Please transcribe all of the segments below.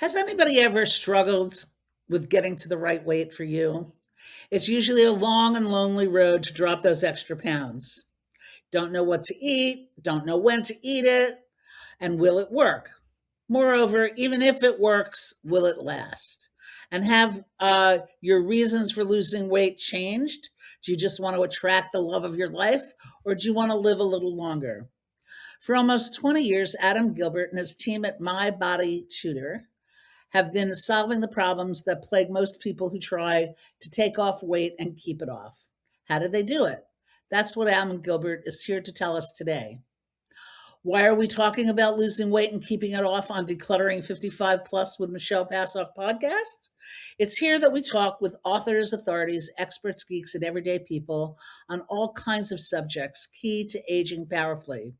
Has anybody ever struggled with getting to the right weight for you? It's usually a long and lonely road to drop those extra pounds. Don't know what to eat, don't know when to eat it, and will it work? Moreover, even if it works, will it last? And have your reasons for losing weight changed? Do you just want to attract the love of your life, or do you want to live a little longer? For almost 20 years, Adam Gilbert and his team at My Body Tutor have been solving the problems that plague most people who try to take off weight and keep it off. How did they do it? That's what Adam Gilbert is here to tell us today. Why are we talking about losing weight and keeping it off on Decluttering 55 Plus with Michelle Passoff podcast? It's here that we talk with authors, authorities, experts, geeks, and everyday people on all kinds of subjects key to aging powerfully.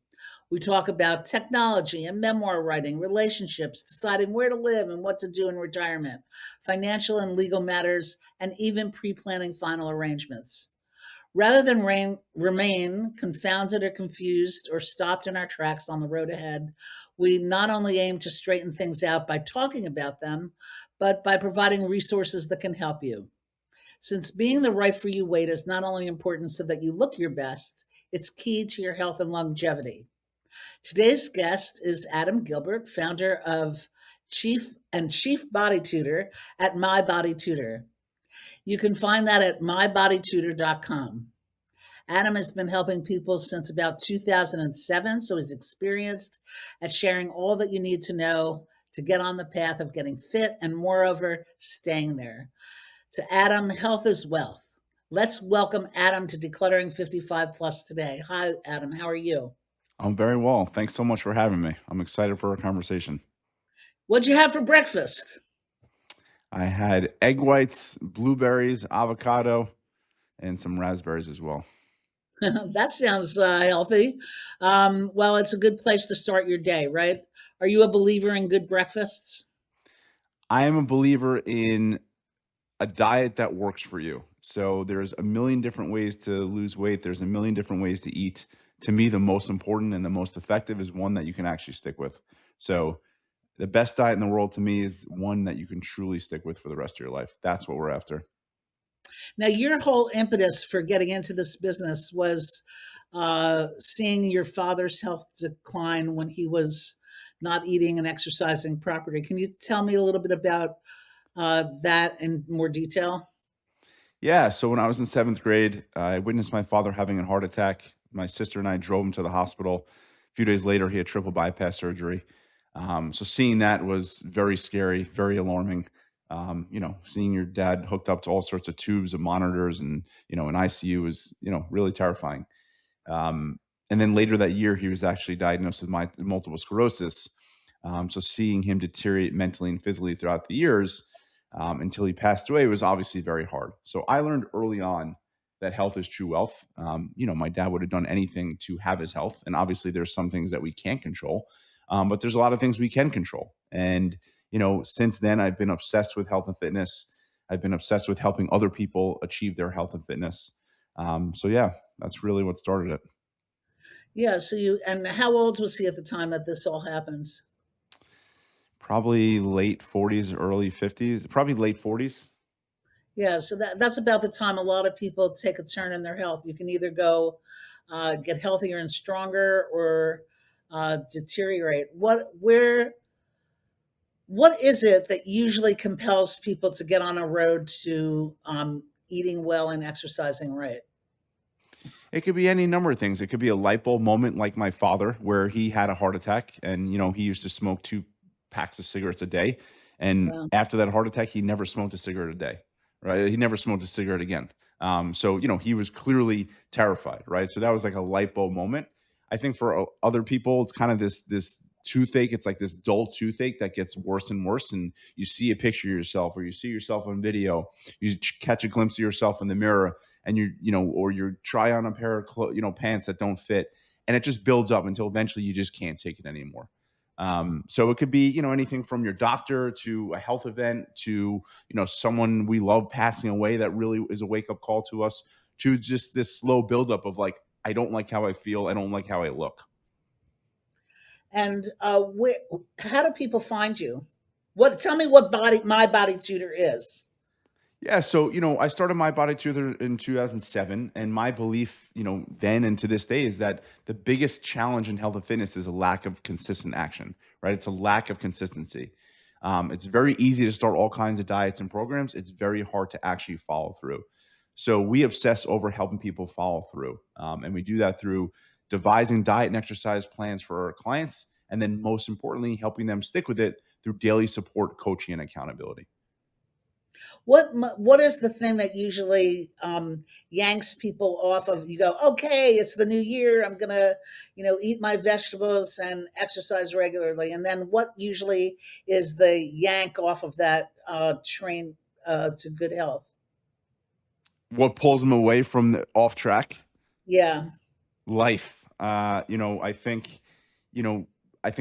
We talk about technology and memoir writing, relationships, deciding where to live and what to do in retirement, financial and legal matters, and even pre planning final arrangements. Rather than remain confounded or confused or stopped in our tracks on the road ahead, we not only aim to straighten things out by talking about them, but by providing resources that can help you. Since being the right for you weight is not only important so that you look your best, it's key to your health and longevity. Today's guest is Adam Gilbert, founder of Chief Body Tutor at My Body Tutor. You can find that at mybodytutor.com. Adam has been helping people since about 2007, so he's experienced at sharing all that you need to know to get on the path of getting fit and, moreover, staying there. To Adam, health is wealth. Let's welcome Adam to Decluttering 55 Plus today. Hi, Adam. How are you? I'm very well. Thanks so much for having me. I'm excited for our conversation. What'd you have for breakfast? I had egg whites, blueberries, avocado, and some raspberries as well. That sounds healthy. Well, it's a good place to start your day, right? Are you a believer in good breakfasts? I am a believer in a diet that works for you. So there's a million different ways to lose weight. There's a million different ways to eat. To me, the most important and the most effective is one that you can actually stick with. So the best diet in the world to me is one that you can truly stick with for the rest of your life. That's what we're after. Now, your whole impetus for getting into this business was seeing your father's health decline when he was not eating and exercising properly. Can you tell me a little bit about that in more detail? Yeah. So when I was in seventh grade, I witnessed my father having a heart attack. My sister and I drove him to the hospital. A few days later, he had triple bypass surgery. So seeing that was very scary, very alarming. Seeing your dad hooked up to all sorts of tubes and monitors and, an ICU was, really terrifying. And then later that year, he was actually diagnosed with multiple sclerosis. So seeing him deteriorate mentally and physically throughout the years until he passed away was obviously very hard. So I learned early on that health is true wealth. My dad would have done anything to have his health. And obviously there's some things that we can't control, but there's a lot of things we can control. And, since then I've been obsessed with health and fitness. I've been obsessed with helping other people achieve their health and fitness. So yeah, that's really what started it. Yeah, and how old was he at the time that this all happened? Probably late 40s, early 50s, probably late 40s. Yeah, so that's about the time a lot of people take a turn in their health. You can either go get healthier and stronger or deteriorate. What is it that usually compels people to get on a road to eating well and exercising right? It could be any number of things. It could be a light bulb moment like my father, where he had a heart attack and, he used to smoke 2 packs of cigarettes a day. And Yeah. after that heart attack, he never smoked a cigarette a day, right? He never smoked a cigarette again. So, he was clearly terrified, right? So that was like a light bulb moment. I think for other people, it's kind of this toothache. It's like this dull toothache that gets worse and worse. And you see a picture of yourself or you see yourself on video, you catch a glimpse of yourself in the mirror and or you try on a pair of pants that don't fit, and it just builds up until eventually you just can't take it anymore. So it could be, anything from your doctor to a health event to, someone we love passing away that really is a wake up call to us, to just this slow buildup of like, I don't like how I feel. I don't like how I look. And how do people find you? What? Tell me what body My Body Tutor is. Yeah, so I started My Body Tutor in 2007, and my belief, then and to this day, is that the biggest challenge in health and fitness is a lack of consistent action, right? It's a lack of consistency. It's very easy to start all kinds of diets and programs. It's very hard to actually follow through. So we obsess over helping people follow through, and we do that through devising diet and exercise plans for our clients, and then most importantly, helping them stick with it through daily support, coaching, and accountability. What is the thing that usually yanks people off of? You go, okay, it's the new year. I'm gonna, eat my vegetables and exercise regularly. And then what usually is the yank off of that train to good health? What pulls them away from the off track? Yeah. Life. You know, I think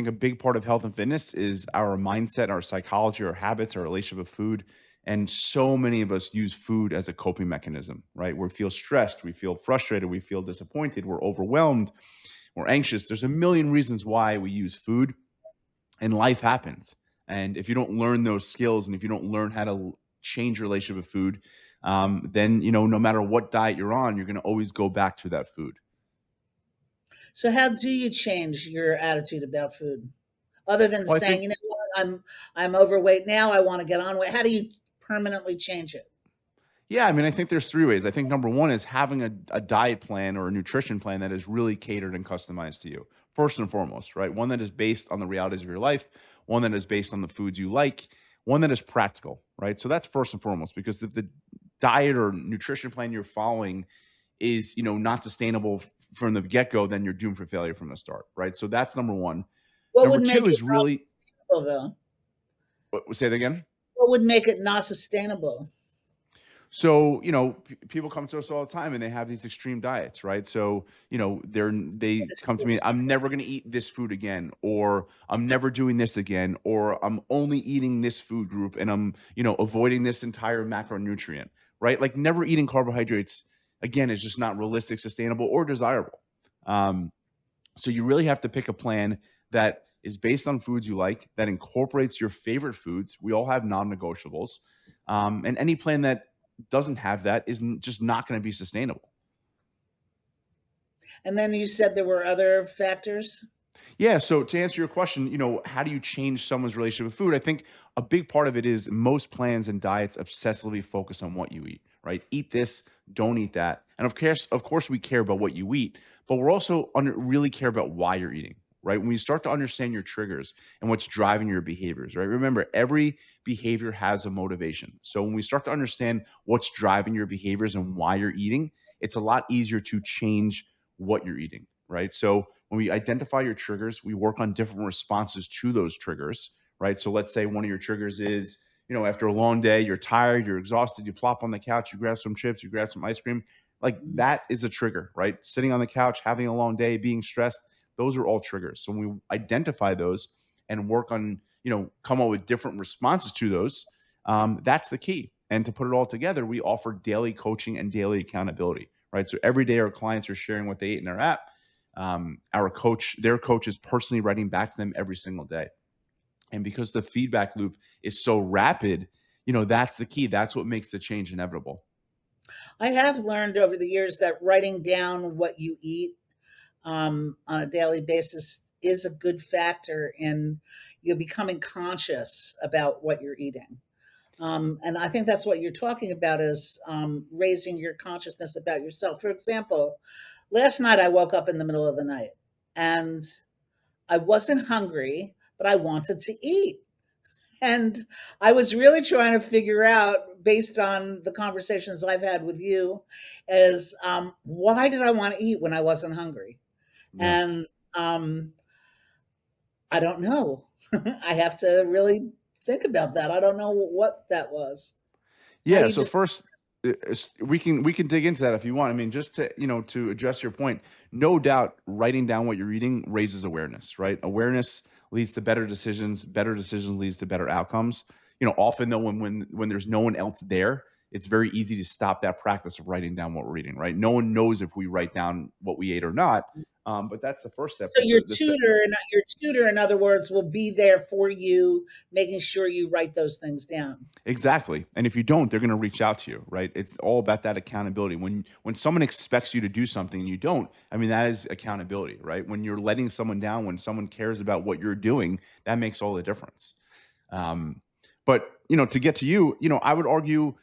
a big part of health and fitness is our mindset, our psychology, our habits, our relationship with food. And so many of us use food as a coping mechanism, right? We feel stressed, we feel frustrated, we feel disappointed, we're overwhelmed, we're anxious. There's a million reasons why we use food, and life happens. And if you don't learn those skills, and if you don't learn how to change your relationship with food, then no matter what diet you're on, you're going to always go back to that food. So how do you change your attitude about food? Other than Well, I saying, think you know what, I'm overweight now, I want to get on weight. How do you permanently change it? Yeah, I mean, I think there's three ways. I think number one is having a diet plan or a nutrition plan that is really catered and customized to you, first and foremost, right? One that is based on the realities of your life, one that is based on the foods you like, one that is practical, right? So that's first and foremost, because if the diet or nutrition plan you're following is, not sustainable from the get go, then you're doomed for failure from the start, right? So that's number one. What Number would two make it is not really, sustainable, though? say that again. What would make it not sustainable? So, people come to us all the time and they have these extreme diets, right? So, they It's come to too me, I'm extreme. never going to eat this food again, or I'm never doing this again, or I'm only eating this food group and I'm, avoiding this entire macronutrient, right? Like never eating carbohydrates again is just not realistic, sustainable, or desirable. Um, so you really have to pick a plan that is based on foods you like, that incorporates your favorite foods. We all have non-negotiables. And any plan that doesn't have that is just not going to be sustainable. And then you said there were other factors. Yeah. So to answer your question, how do you change someone's relationship with food? I think a big part of it is most plans and diets obsessively focus on what you eat, right? Eat this, don't eat that. And of course, we care about what you eat, but we're also really care about why you're eating, right? When you start to understand your triggers and what's driving your behaviors, right? Remember, every behavior has a motivation. So when we start to understand what's driving your behaviors and why you're eating, it's a lot easier to change what you're eating, right? So when we identify your triggers, we work on different responses to those triggers, right? So let's say one of your triggers is, after a long day, you're tired, you're exhausted, you plop on the couch, you grab some chips, you grab some ice cream. Like that is a trigger, right? Sitting on the couch, having a long day, being stressed, those are all triggers. So when we identify those and work on, come up with different responses to those, that's the key. And to put it all together, we offer daily coaching and daily accountability, right? So every day our clients are sharing what they ate in their app. Their coach is personally writing back to them every single day. And because the feedback loop is so rapid, that's the key. That's what makes the change inevitable. I have learned over the years that writing down what you eat on a daily basis is a good factor in you becoming conscious about what you're eating. And I think that's what you're talking about is raising your consciousness about yourself. For example, last night I woke up in the middle of the night and I wasn't hungry, but I wanted to eat. And I was really trying to figure out, based on the conversations I've had with you, is why did I want to eat when I wasn't hungry? Yeah. And I don't know. I have to really think about that. I don't know what that was. How do Yeah. you So just first, we can dig into that if you want. I mean, just to address your point, no doubt, writing down what you're eating raises awareness, right? Awareness leads to better decisions. Better decisions leads to better outcomes. Often though, when there's no one else there, it's very easy to stop that practice of writing down what we're eating, right? No one knows if we write down what we ate or not. But that's the first step. So But your tutor, in other words, will be there for you, making sure you write those things down. exactly. And if you don't, they're going to reach out to you, right? It's all about that accountability. When someone expects you to do something and you don't, I mean, that is accountability, right? When you're letting someone down, when someone cares about what you're doing, that makes all the difference. Um, but to get to you, I would argue,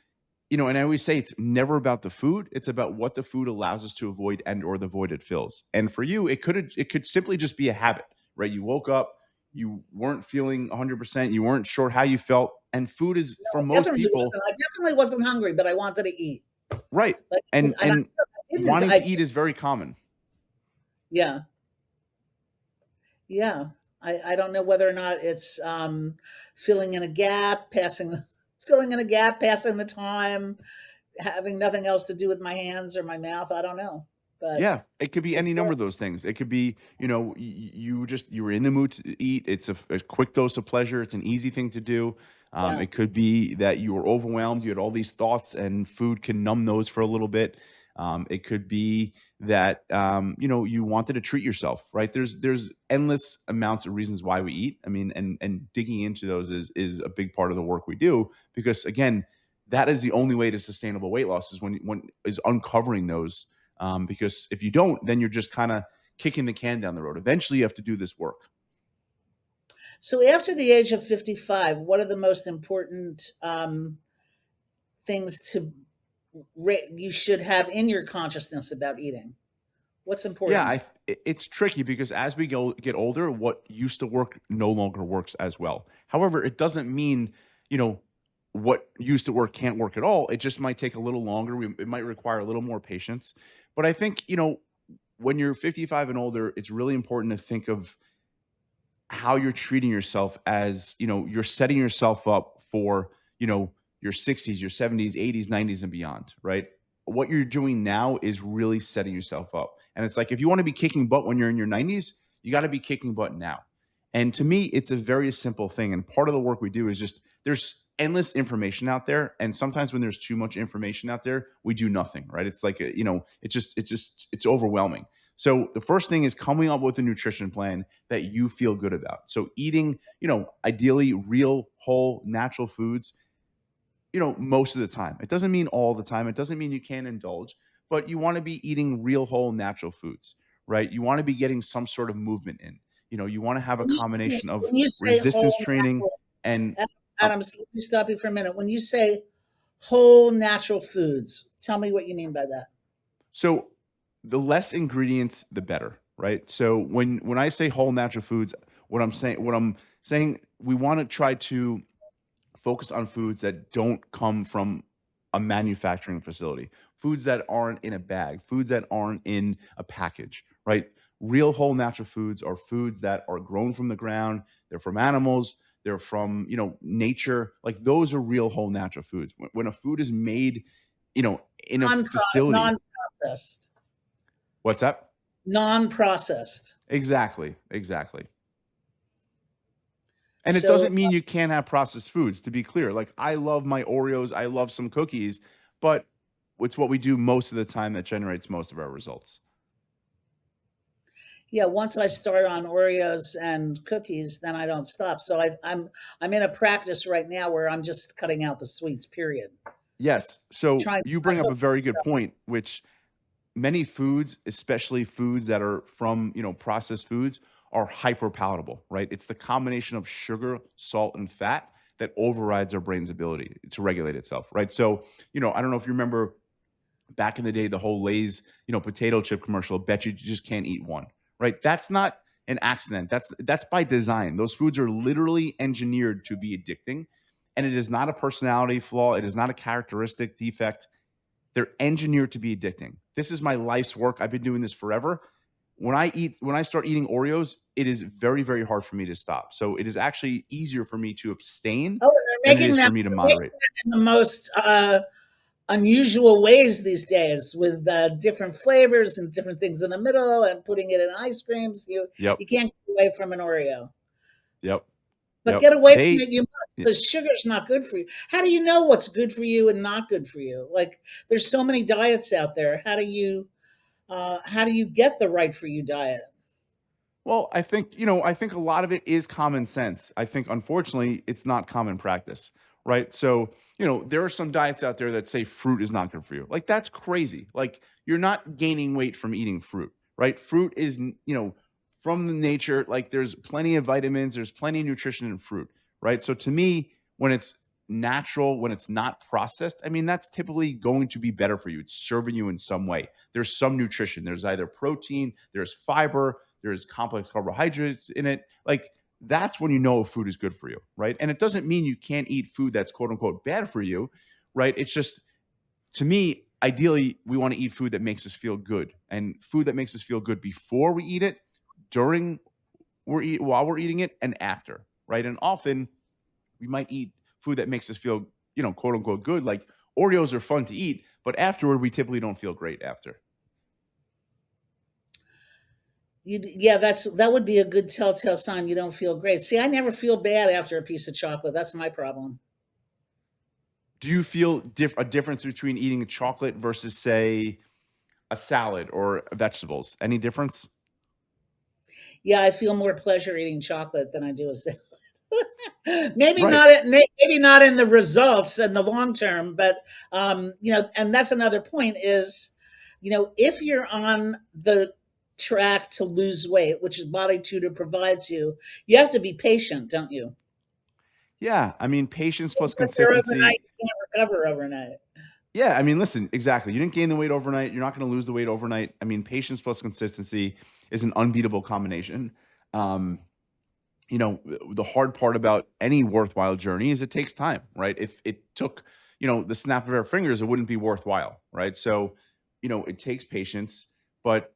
and I always say it's never about the food. It's about what the food allows us to avoid and or the void it fills. And for you, it could simply just be a habit, right? You woke up, you weren't feeling 100%, you weren't sure how you felt, and food is No, for most people, I definitely wasn't hungry, but I wanted to eat. right? But And and and wanting I to did, eat is very common. yeah, yeah. I don't know whether or not it's filling in a gap, filling in a gap, passing the time, having nothing else to do with my hands or my mouth. I don't know, but Yeah, it could be it's any good. number of those things. It could be, you were in the mood to eat. It's a quick dose of pleasure. It's an easy thing to do. Yeah. It could be that you were overwhelmed. You had all these thoughts, and food can numb those for a little bit. It could be that you wanted to treat yourself. Right? There's endless amounts of reasons why we eat. I mean, and digging into those is a big part of the work we do because again, that is the only way to sustainable weight loss is when is uncovering those because if you don't, then you're just kind of kicking the can down the road. Eventually, you have to do this work. So after the age of 55, what are the most important things you should have in your consciousness about eating? What's Yeah, important? it's tricky because as we get older, what used to work no longer works as well. However, it doesn't mean you know what used to work can't work at all. It just might take a little longer. It might require a little more patience. But I think when you're 55 and older, it's really important to think of how you're treating yourself as you're setting yourself up for your 60s, your 70s, 80s, 90s, and beyond, right? What you're doing now is really setting yourself up, and it's like if you want to be kicking butt when you're in your 90s, you got to be kicking butt now. And to me, it's a very simple thing, and part of the work we do is just there's endless information out there, and sometimes when there's too much information out there, we do nothing, right? It's like it's overwhelming. So the first thing is coming up with a nutrition plan that you feel good about. So eating, ideally real, whole, natural foods, most of the time. It doesn't mean all the time. It doesn't mean you can't indulge, but you want to be eating real, whole, natural foods, right? You want to be getting some sort of movement in. You want to have a combination of When you say resistance whole training natural, and um, Adams, let me stop you for a minute. When you say whole natural foods, tell me what you mean by that. so the less ingredients, the better, right? So when I say whole natural foods, what I'm saying, we want to try to focus on foods that don't come from a manufacturing facility, foods that aren't in a bag, foods that aren't in a package, right? Real whole natural foods are foods that are grown from the ground, they're from animals, they're from, nature. Like those are real whole natural foods. When a food is made, in a facility, Non-processed. what's that? Non-processed. Exactly, exactly. And it So doesn't mean you can't have processed foods, to be clear. Like, I love my Oreos, I love some cookies, but it's what we do most of the time that generates most of our results. yeah, once I start on Oreos and cookies, then I don't stop. So I'm in a practice right now where I'm just cutting out the sweets. Period. Yes. So Trying you not bring up a very good point, which many foods, especially foods that are from, processed foods, are hyper palatable, right? It's the combination of sugar, salt, and fat that overrides our brain's ability to regulate itself, right? So, I don't know if you remember back in the day, the whole Lay's, potato chip commercial, bet you just can't eat one, right? That's not an accident. That's by design. Those foods are literally engineered to be addicting. And it is not a personality flaw. It is not a characteristic defect. They're engineered to be addicting. This is my life's work. I've been doing this forever. When I start eating Oreos, it is very, very hard for me to stop. So it is actually easier for me to abstain Oh, and than it is for me to they're making moderate. them in the most unusual ways these days with different flavors and different things in the middle and putting it in ice creams. Yep. You can't get away from an Oreo. Yep. But Yep. get away from They it you must yeah. because sugar's not good for you. How do you know what's good for you and not good for you? Like there's so many diets out there. How do you How do you get the right for you diet? Well, I think a lot of it is common sense. I think unfortunately it's not common practice, right? So, there are some diets out there that say fruit is not good for you. Like that's crazy. Like you're not gaining weight from eating fruit, right? Fruit is, from the nature, like there's plenty of vitamins, there's plenty of nutrition in fruit, right? So to me, when it's natural, when it's not processed, I mean, that's typically going to be better for you. It's serving you in some way. There's some nutrition. There's either protein, there's fiber, there's complex carbohydrates in it. Like that's when you know if food is good for you, right? And it doesn't mean you can't eat food that's quote unquote bad for you, right? It's just to me, ideally, we want to eat food that makes us feel good, and food that makes us feel good before we eat it, during while we're eating it, and after, right? And often we might eat food that makes us feel, quote unquote good. Like Oreos are fun to eat, but afterward, we typically don't feel great after. Yeah, that would be a good telltale sign you don't feel great. See, I never feel bad after a piece of chocolate. That's my problem. Do you feel a difference between eating chocolate versus, say, a salad or vegetables? Any difference? Yeah, I feel more pleasure eating chocolate than I do a salad. Maybe Right. not. Maybe not in the results in the long term, but and that's another point is, if you're on the track to lose weight, which is Body Tutor provides you, you have to be patient, don't you? Yeah. I mean, patience plus Get there overnight, consistency. you can't recover overnight. Yeah. I mean, listen, exactly. You didn't gain the weight overnight. You're not going to lose the weight overnight. I mean, patience plus consistency is an unbeatable combination. Um, the hard part about any worthwhile journey is it takes time, right? If it took, the snap of our fingers, it wouldn't be worthwhile, right? So, it takes patience, but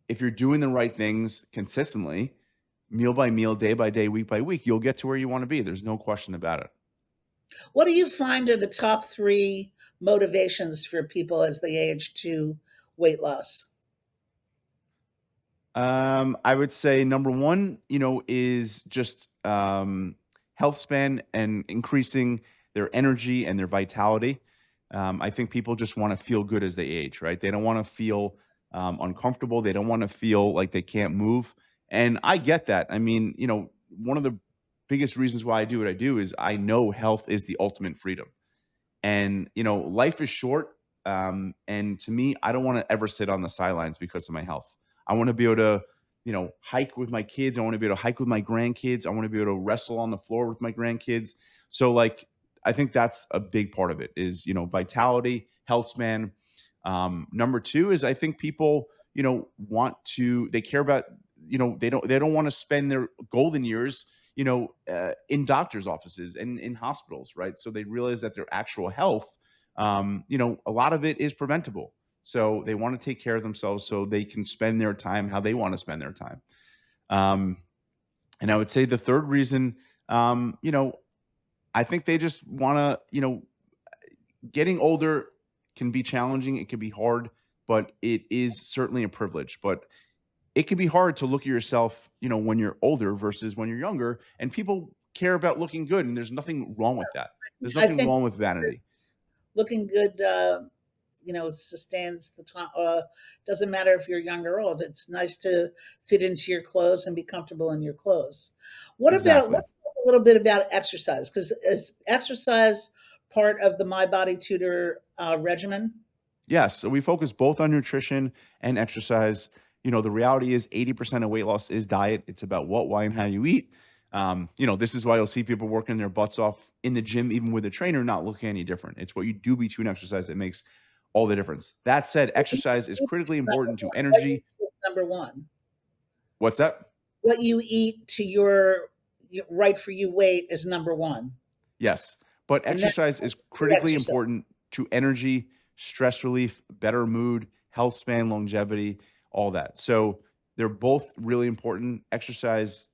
if you're doing the right things consistently, meal by meal, day by day, week by week, you'll get to where you want to be. There's no question about it. What do you find are the top three motivations for people as they age to weight loss? I would say number one, is just health span and increasing their energy and their vitality. I think people just want to feel good as they age, right? They don't want to feel uncomfortable. They don't want to feel like they can't move. And I get that. I mean, one of the biggest reasons why I do what I do is I know health is the ultimate freedom. And, life is short. And to me, I don't want to ever sit on the sidelines because of my health. I want to be able to, hike with my kids. I want to be able to hike with my grandkids. I want to be able to wrestle on the floor with my grandkids. So, like, I think that's a big part of it is, vitality, health span. Number two is I think people, they care about, they don't want to spend their golden years, in doctor's offices and in hospitals, right? So they realize that their actual health, a lot of it is preventable. So they want to take care of themselves so they can spend their time how they want to spend their time. Um, and I would say the third reason, I think they just want to, getting older can be challenging. It can be hard, but it is certainly a privilege. But it can be hard to look at yourself, when you're older versus when you're younger. And people care about looking good, and there's nothing wrong with that. There's I nothing think wrong with vanity. looking good, sustains the time. Doesn't matter if you're young or old. It's nice to fit into your clothes and be comfortable in your clothes. Exactly. Let's talk a little bit about exercise because is exercise part of the My Body Tutor regimen? Yes. So we focus both on nutrition and exercise. The reality is 80% of weight loss is diet. It's about what, why, and how you eat. This is why you'll see people working their butts off in the gym, even with a trainer, not looking any different. It's what you do between exercise that makes all the difference. That said, exercise is critically important to What you energy. eat is number one. What's that? What you eat to your right for you weight is number one, Yes. But and then exercise is the critically exercise. important to energy, stress relief, better mood, health span, longevity, all that. So they're both really important. Exercise,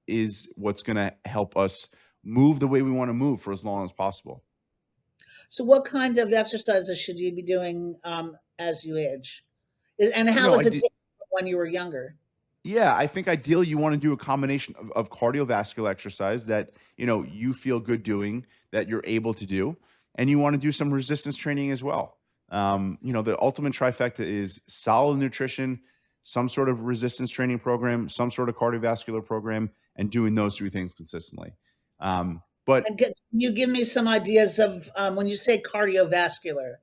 is what's going to help us move the way we want to move for as long as possible. So, what kind of exercises should you be doing as you age? And You how know, is I it d- different from when you were younger? yeah, I think ideally you want to do a combination of cardiovascular exercise that, you feel good doing, that you're able to do, and you want to do some resistance training as well. The ultimate trifecta is solid nutrition, some sort of resistance training program, some sort of cardiovascular program, and doing those three things consistently. But And can you give me some ideas of when you say cardiovascular?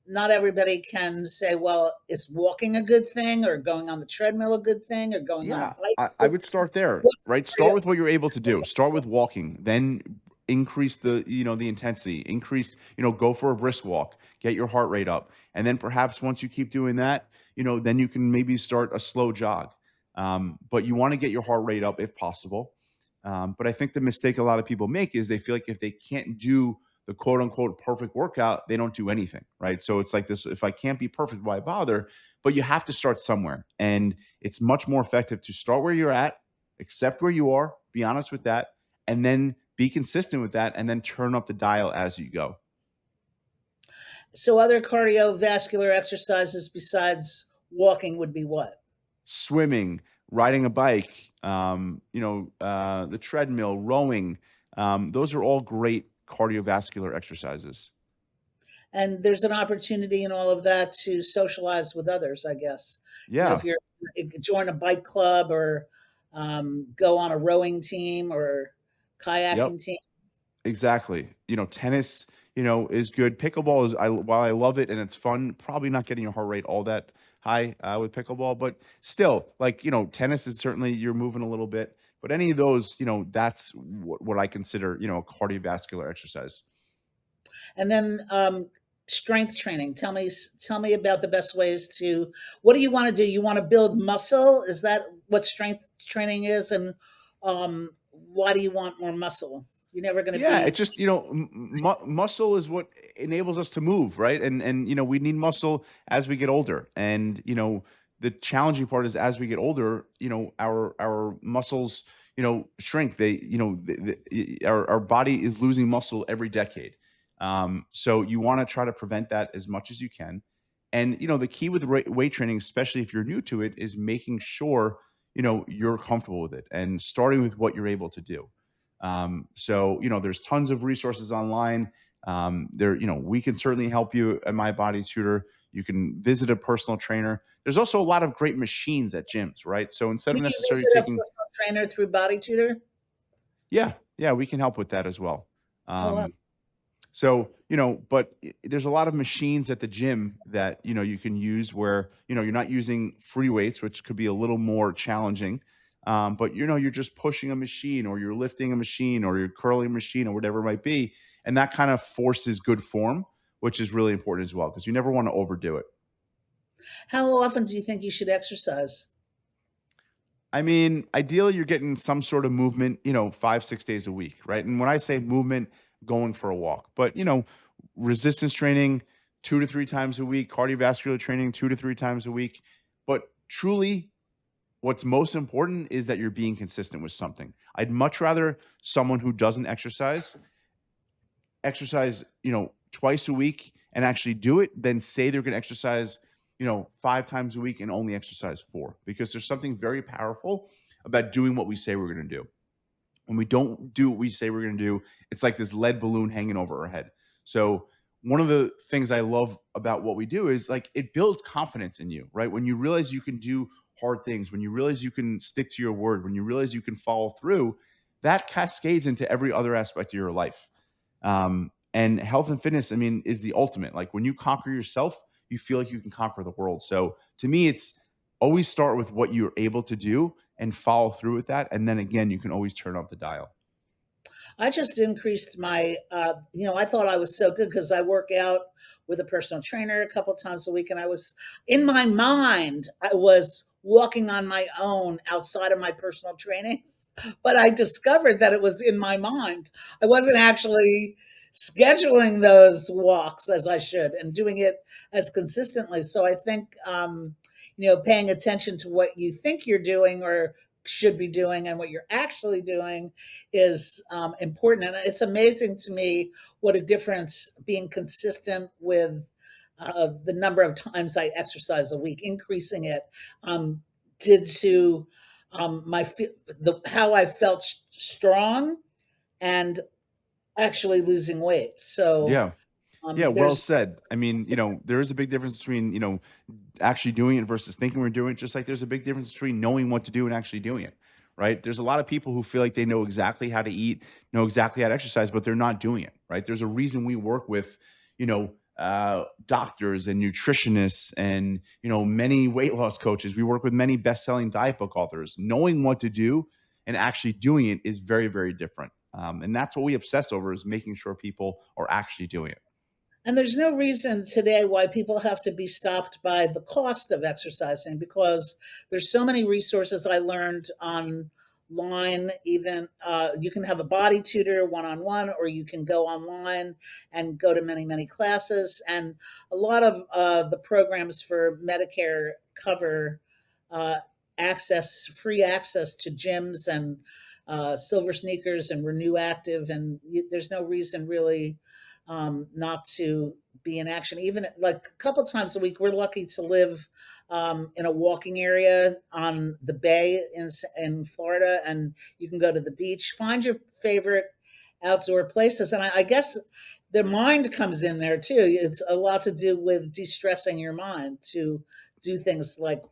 Not everybody can say, well, is walking a good thing, or going on the treadmill a good thing, or going on a Yeah, bike I a good would thing? start there, What's right? cardio? Start with what you're able to do. Start with walking, then increase the intensity, increase, go for a brisk walk, get your heart rate up. And then perhaps once you keep doing that, then you can maybe start a slow jog. But you want to get your heart rate up if possible. But I think the mistake a lot of people make is they feel like if they can't do the quote unquote perfect workout, they don't do anything, right? So it's like this: if I can't be perfect, why bother? But you have to start somewhere. And it's much more effective to start where you're at, accept where you are, be honest with that, and then be consistent with that, and then turn up the dial as you go. So, other cardiovascular exercises besides walking would be what? Swimming, riding a bike, the treadmill, rowing. Those are all great cardiovascular exercises. And there's an opportunity in all of that to socialize with others, I guess. If Yeah. you're join a bike club, or go on a rowing team or Yep. kayaking team. Exactly. Tennis, is good. Pickleball is, while I love it and it's fun, probably not getting your heart rate all that high with pickleball, but still, like, tennis is certainly, you're moving a little bit. But any of those, that's what I consider, a cardiovascular exercise. And then strength training. Tell me about the best ways to. What do you want to do? You want to build muscle? Is that what strength training is? And why do you want more muscle? You're never going to Yeah, it be. just, muscle is what enables us to move, right? And we need muscle as we get older. And the challenging part is as we get older, our muscles, shrink. Our body is losing muscle every decade. So you want to try to prevent that as much as you can. And the key with weight training, especially if you're new to it, is making sure you're comfortable with it and starting with what you're able to do. So there's tons of resources online. We can certainly help you at My Body Tutor. You can visit a personal trainer. There's also a lot of great machines at gyms, right? So instead Can of you necessarily visit a taking, personal trainer through Body Tutor? yeah, we can help with that as well. Oh, wow. Um, So, but there's a lot of machines at the gym that, you can use where, you're not using free weights, which could be a little more challenging. But you're just pushing a machine, or you're lifting a machine, or you're curling a machine, or whatever it might be. And that kind of forces good form, which is really important as well, because you never want to overdo it. How often do you think you should exercise? I mean, ideally, you're getting some sort of movement, 5, 6 days a week, right? And when I say movement, going for a walk, but, resistance training 2 to 3 times a week, cardiovascular training 2 to 3 times a week. But truly, what's most important is that you're being consistent with something. I'd much rather someone who doesn't exercise, twice a week and actually do it than say they're going to exercise, 5 times a week and only exercise four, because there's something very powerful about doing what we say we're going to do. When we don't do what we say we're going to do, it's like this lead balloon hanging over our head. So, one of the things I love about what we do is, like, it builds confidence in you, right? When you realize you can do hard things, when you realize you can stick to your word, when you realize you can follow through, that cascades into every other aspect of your life. And health and fitness, I mean, is the ultimate. Like, when you conquer yourself, you feel like you can conquer the world. So to me, it's always start with what you're able to do and follow through with that. And then again, you can always turn up the dial. I just increased my, I thought I was so good because I work out with a personal trainer a couple times a week. And I was, in my mind, I was walking on my own outside of my personal trainings. But I discovered that it was in my mind. I wasn't actually scheduling those walks as I should and doing it as consistently. So I think, paying attention to what you think you're doing or should be doing and what you're actually doing is important. And it's amazing to me what a difference being consistent with the number of times I exercise a week, increasing it, did to how I felt strong and actually losing weight. So Yeah. Yeah, well There's said. I mean, there is a big difference between, actually doing it versus thinking we're doing it, just like there's a big difference between knowing what to do and actually doing it, right? There's a lot of people who feel like they know exactly how to eat, know exactly how to exercise, but they're not doing it, right? There's a reason we work with, doctors and nutritionists and, many weight loss coaches. We work with many best-selling diet book authors. Knowing what to do and actually doing it is very, very different. And that's what we obsess over, is making sure people are actually doing it. And there's no reason today why people have to be stopped by the cost of exercising, because there's so many resources I learned online. Even you can have a body tutor one-on-one, or you can go online and go to many, many classes. And a lot of the programs for Medicare cover uh, free access to gyms and Silver Sneakers and Renew Active. And there's no reason really not to be in action. Even like a couple times a week, we're lucky to live in a walking area on the bay in Florida, and you can go to the beach. Find your favorite outdoor places, and I guess the mind comes in there too. It's a lot to do with de-stressing your mind to do things like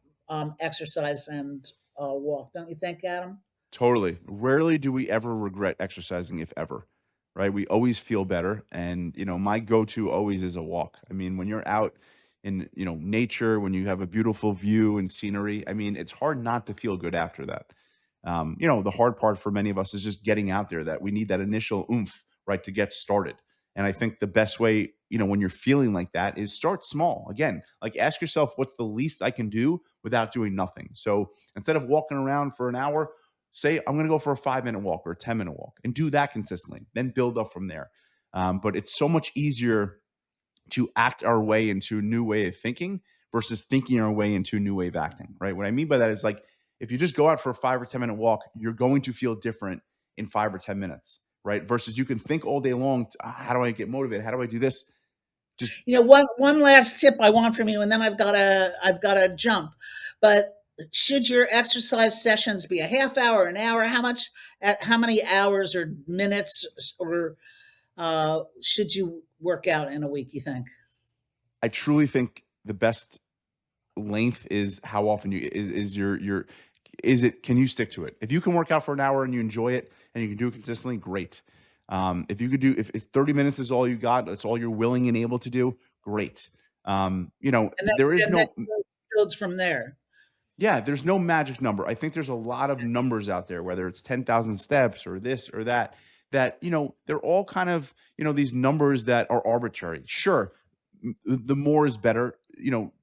exercise and walk. Don't you think, Adam? Totally. Rarely do we ever regret exercising, if ever, right? We always feel better. And, my go to always is a walk. I mean, when you're out in, nature, when you have a beautiful view and scenery, I mean, it's hard not to feel good after that. The hard part for many of us is just getting out there, that we need that initial oomph, right, to get started. And I think the best way, when you're feeling like that, is start small. Again, like, ask yourself, what's the least I can do without doing nothing? So instead of walking around for an hour, say I'm going to go for a 5-minute walk or a 10-minute walk, and do that consistently, then build up from there. But it's so much easier to act our way into a new way of thinking versus thinking our way into a new way of acting, right? What I mean by that is, like, if you just go out for a 5 or 10 minute walk, you're going to feel different in 5 or 10 minutes, right? Versus you can think all day long, how do I get motivated? How do I do this? Just One last tip I want from you, and then I've got to jump. But should your exercise sessions be a half hour, an hour? How many hours or minutes, or should you work out in a week, you think? I truly think the best length is how often is your is it can you stick to it? If you can work out for an hour and you enjoy it and you can do it consistently, great. If you could do if it's 30 minutes is all you got, that's all you're willing and able to do, great. And then, There is and then no builds from there. Yeah, there's no magic number. I think there's a lot of numbers out there, whether it's 10,000 steps or this or that, they're all kind of, these numbers that are arbitrary. Sure, the more is better,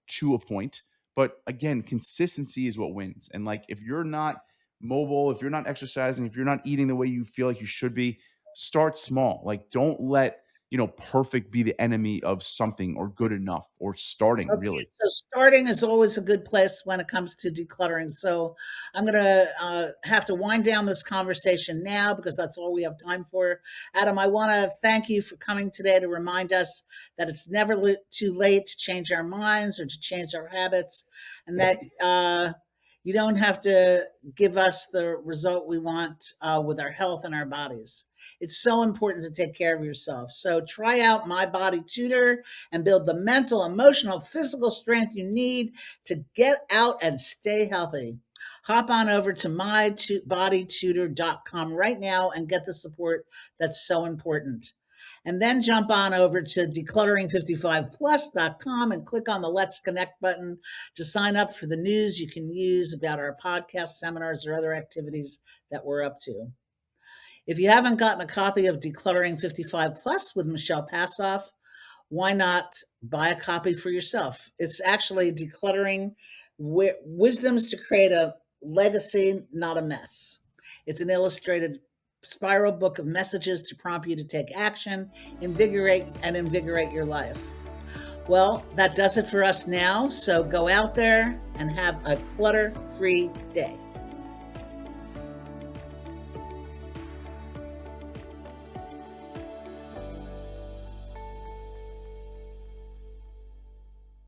to a point. But again, consistency is what wins. And, like, if you're not mobile, if you're not exercising, if you're not eating the way you feel like you should be, start small. Like, don't let, perfect be the enemy of something, or good enough, or starting, Okay, really. so starting is always a good place when it comes to decluttering. So I'm going to have to wind down this conversation now, because that's all we have time for. Adam, I want to thank you for coming today to remind us that it's never too late to change our minds or to change our habits, and that you don't have to give us the result we want with our health and our bodies. It's so important to take care of yourself. So try out My Body Tutor and build the mental, emotional, physical strength you need to get out and stay healthy. Hop on over to mybodytutor.com right now and get the support that's so important. And then jump on over to decluttering55plus.com and click on the Let's Connect button to sign up for the news you can use about our podcast, seminars, or other activities that we're up to. If you haven't gotten a copy of Decluttering 55 Plus with Michelle Passoff, why not buy a copy for yourself? It's actually decluttering wisdoms to create a legacy, not a mess. It's an illustrated spiral book of messages to prompt you to take action, invigorate your life. Well, that does it for us now. So go out there and have a clutter-free day.